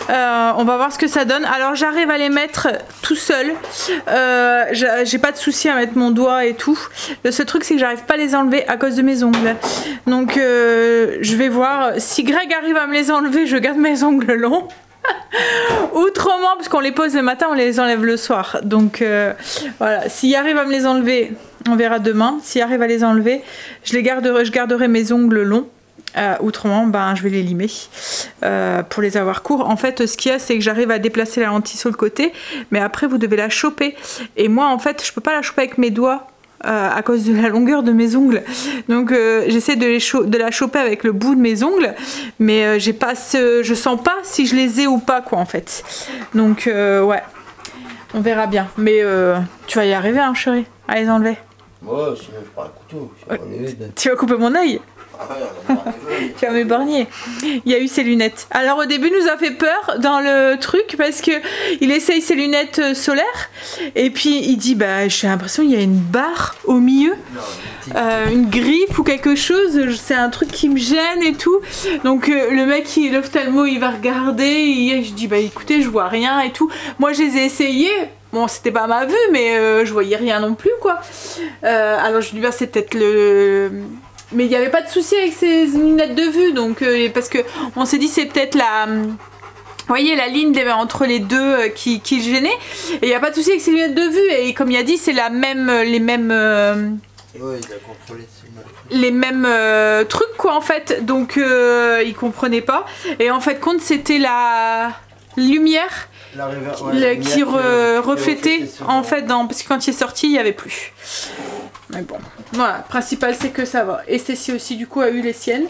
On va voir ce que ça donne. Alors j'arrive à les mettre tout seul. J'ai pas de souci à mettre mon doigt et tout. Le seul truc c'est que j'arrive pas à les enlever à cause de mes ongles. Donc je vais voir. Si Greg arrive à me les enlever, je garde mes ongles longs. Autrement, parce qu'on les pose le matin, on les enlève le soir. Donc voilà, s'il arrive à me les enlever, on verra demain. S'il arrive à les enlever, je garderai mes ongles longs. Autrement, ben, je vais les limer pour les avoir courts. En fait, ce qu'il y a, c'est que j'arrive à déplacer la lentille sur le côté, mais après, vous devez la choper. Et moi, en fait, je peux pas la choper avec mes doigts à cause de la longueur de mes ongles. Donc, j'essaie de la choper avec le bout de mes ongles, mais je sens pas si je les ai ou pas, quoi, en fait. Donc, ouais, on verra bien. Mais tu vas y arriver, hein, chérie, à les enlever. Ouais, sinon je prends un couteau. Tu vas couper mon œil? Tu vas m'épargner. Il y a eu ses lunettes. Alors au début il nous a fait peur dans le truc parce que il essaye ses lunettes solaires et puis il dit bah j'ai l'impression qu'il y a une barre au milieu, une griffe ou quelque chose, c'est un truc qui me gêne et tout. Donc le mec l'ophtalmo il va regarder et je dis bah écoutez je vois rien et tout. Moi je les ai essayés. Bon, c'était pas ma vue, mais je voyais rien non plus, quoi. Alors je lui dis bah c'est peut-être le... Mais il n'y avait pas de souci avec ces lunettes de vue, donc parce que on s'est dit c'est peut-être la, vous voyez la ligne entre les deux qui gênait. Et il n'y a pas de souci avec ces lunettes de vue. Et comme il a dit, c'est la même, les mêmes, ouais, il a contrôlé les mêmes trucs quoi en fait. Donc il comprenait pas. Et en fait compte c'était la lumière. Qui reflétait en fait parce que quand il est sorti il n'y avait plus. Mais bon, voilà, le principal c'est que ça va. Et Cécile aussi du coup a eu les siennes.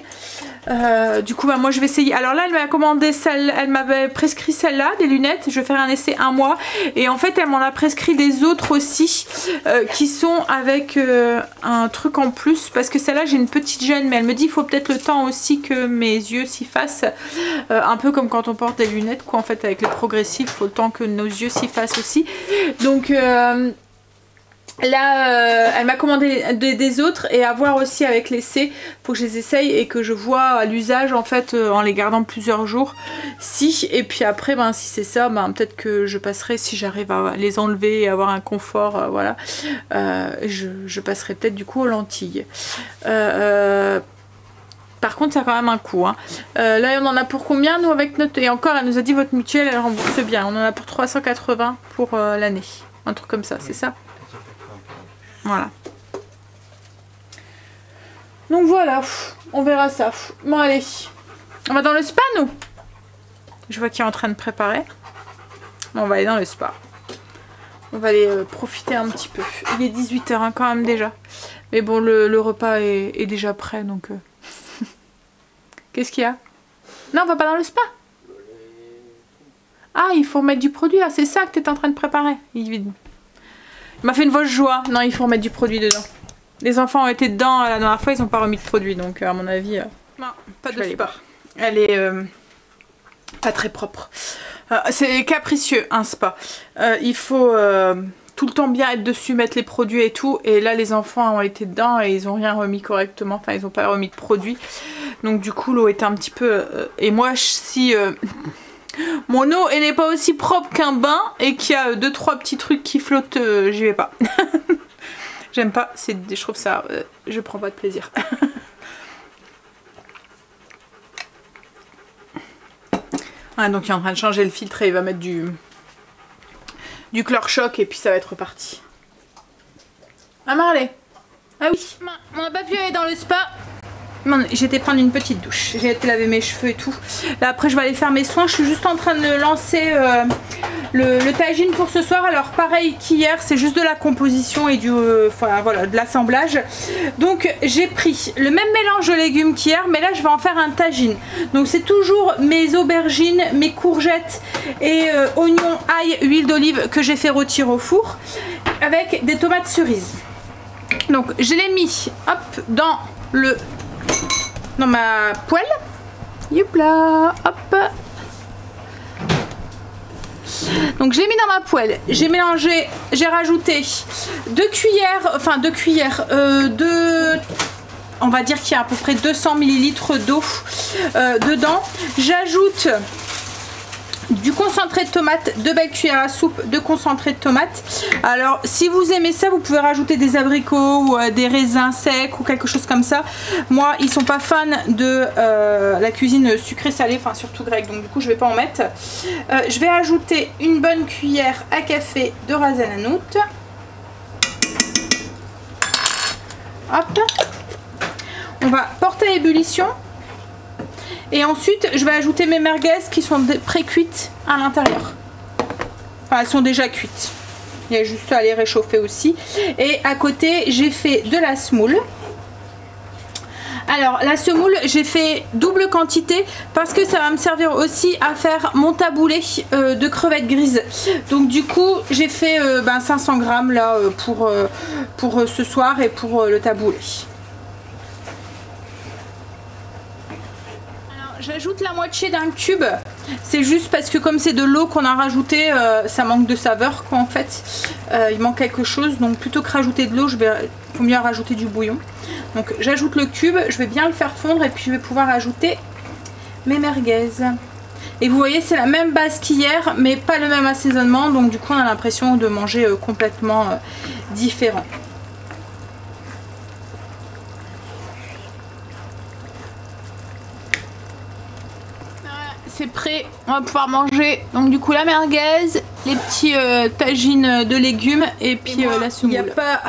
Du coup bah, moi je vais essayer. Alors là elle m'a commandé celle, elle m'avait prescrit celle-là, des lunettes. Je vais faire un essai 1 mois. Et en fait elle m'en a prescrit des autres aussi qui sont avec un truc en plus. Parce que celle-là j'ai une petite gêne, mais elle me dit il faut peut-être le temps aussi que mes yeux s'y fassent. Un peu comme quand on porte des lunettes quoi, en fait avec les progressifs, il faut le temps que nos yeux s'y fassent aussi. Donc là, elle m'a commandé des autres et à voir aussi avec l'essai, faut que je les essaye et que je vois à l'usage en fait en les gardant plusieurs jours. Si, et puis après, ben, si c'est ça, ben, peut-être que je passerai, si j'arrive à les enlever et avoir un confort, voilà, je passerai peut-être du coup aux lentilles. Par contre, ça a quand même un coût. Hein. Là, on en a pour combien nous avec notre... Et encore, elle nous a dit votre mutuelle, elle rembourse bien. On en a pour 380 pour l'année. Un truc comme ça, c'est ça? Voilà. Donc voilà, on verra ça. Bon allez, on va dans le spa nous. Je vois qu'il est en train de préparer. Bon, on va aller dans le spa. On va aller profiter un petit peu. Il est 18 h hein, quand même déjà. Mais bon, le repas est déjà prêt donc... Qu'est-ce qu'il y a? Non, on va pas dans le spa. Ah, il faut remettre du produit. Ah, c'est ça que tu es en train de préparer. Il m'a fait une fausse joie. Non, il faut remettre du produit dedans. Les enfants ont été dedans la dernière fois, ils n'ont pas remis de produit. Donc, à mon avis, non, pas de spa. Elle est pas très propre. C'est capricieux, un spa. Il faut tout le temps bien être dessus, mettre les produits et tout. Et là, les enfants ont été dedans et ils n'ont rien remis correctement. Enfin, ils n'ont pas remis de produit. Donc, du coup, l'eau était un petit peu... et moi, si... mon eau elle n'est pas aussi propre qu'un bain et qu'il y a 2-3 petits trucs qui flottent, j'y vais pas. J'aime pas, je trouve ça, je prends pas de plaisir. Ah, donc il est en train de changer le filtre et il va mettre du chlore-choc et puis ça va être reparti. Ah Marley. Ah oui, on n'a pas pu aller dans le spa. J'ai été prendre une petite douche, j'ai été laver mes cheveux et tout. Là après je vais aller faire mes soins, je suis juste en train de lancer le tagine pour ce soir. Alors pareil qu'hier, c'est juste de la composition et voilà, de l'assemblage. Donc j'ai pris le même mélange de légumes qu'hier, mais là je vais en faire un tagine. Donc c'est toujours mes aubergines, mes courgettes et oignons, ail, huile d'olive que j'ai fait rôtir au four avec des tomates cerises. Donc je l'ai mis hop dans ma poêle. Youpla, hop. Donc j'ai mis dans ma poêle, j'ai mélangé, j'ai rajouté 2 cuillères, on va dire qu'il y a à peu près 200 ml d'eau dedans. J'ajoute du concentré de tomate, 2 belles cuillères à soupe de concentré de tomate. Alors si vous aimez ça, vous pouvez rajouter des abricots ou des raisins secs ou quelque chose comme ça. Moi ils sont pas fans de la cuisine sucrée salée, enfin surtout Greg, donc du coup je vais pas en mettre. Je vais ajouter une bonne cuillère à café de ras el hanout. Hop. On va porter à ébullition. Et ensuite, je vais ajouter mes merguez qui sont pré-cuites à l'intérieur. Enfin, elles sont déjà cuites. Il y a juste à les réchauffer aussi. Et à côté, j'ai fait de la semoule. Alors, la semoule, j'ai fait double quantité parce que ça va me servir aussi à faire mon taboulé de crevettes grises. Donc, du coup, j'ai fait 500 grammes là pour ce soir et pour le taboulé. J'ajoute la moitié d'un cube, c'est juste parce que comme c'est de l'eau qu'on a rajouté, ça manque de saveur quoi en fait. Il manque quelque chose, donc plutôt que rajouter de l'eau, il faut mieux rajouter du bouillon. Donc j'ajoute le cube, je vais bien le faire fondre et puis je vais pouvoir ajouter mes merguez. Et vous voyez c'est la même base qu'hier mais pas le même assaisonnement, donc du coup on a l'impression de manger complètement différent. C'est prêt, on va pouvoir manger donc du coup la merguez, les petits tagines de légumes et puis la semoule. Il n'y a pas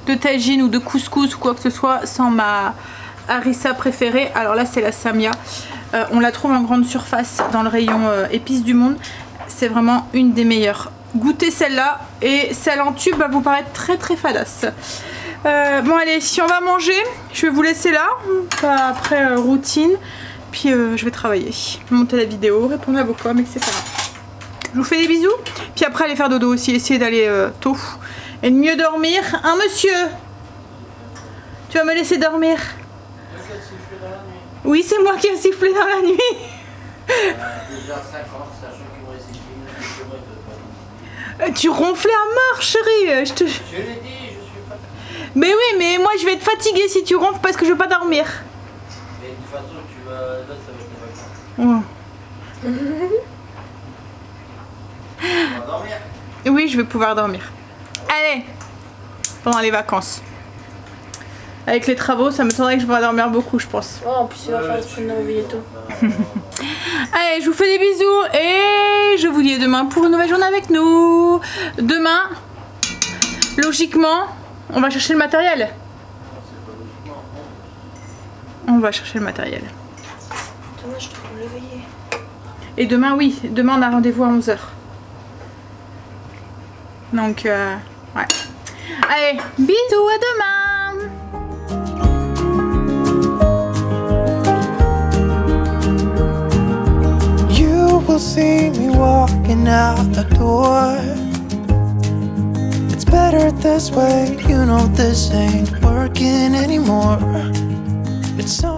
de tagine ou de couscous ou quoi que ce soit sans ma harissa préférée. Alors là c'est la samia, on la trouve en grande surface dans le rayon épices du monde. C'est vraiment une des meilleures. Goûtez celle-là et celle en tube va vous paraître très très fadasse. Bon allez, si on va manger, je vais vous laisser là. Après routine. Puis je vais travailler, monter la vidéo, répondre à vos coms, etc. Je vous fais des bisous. Puis après aller faire dodo aussi, essayer d'aller tôt. Et de mieux dormir. Hein monsieur? Tu vas me laisser dormir? Oui, c'est moi qui ai sifflé dans la nuit. 2h50, sachant qu'ils vont essayer de Tu ronflais à mort, chérie. Je l'ai dit, je suis pas. Mais oui, mais moi je vais être fatiguée si tu ronfles parce que je veux pas dormir. Mais de toute façon, tu vas. Là, ça va être les vacances. Ouais. Tu vas dormir. Oui, je vais pouvoir dormir. Allez, pendant les vacances. Avec les travaux, ça m'étonnerait que je vais dormir beaucoup, je pense. Oh, en plus, il va falloir se prendre réveiller tôt. Allez, je vous fais des bisous et je vous dis à demain pour une nouvelle journée avec nous. Demain, logiquement, on va chercher le matériel. On va chercher le matériel. Demain, je te prends réveiller. Et demain, oui, demain on a rendez-vous à 11h. Donc, ouais. Allez, bisous, à demain! You will see me walking out the door. It's better this way, you know this ain't working anymore. It's so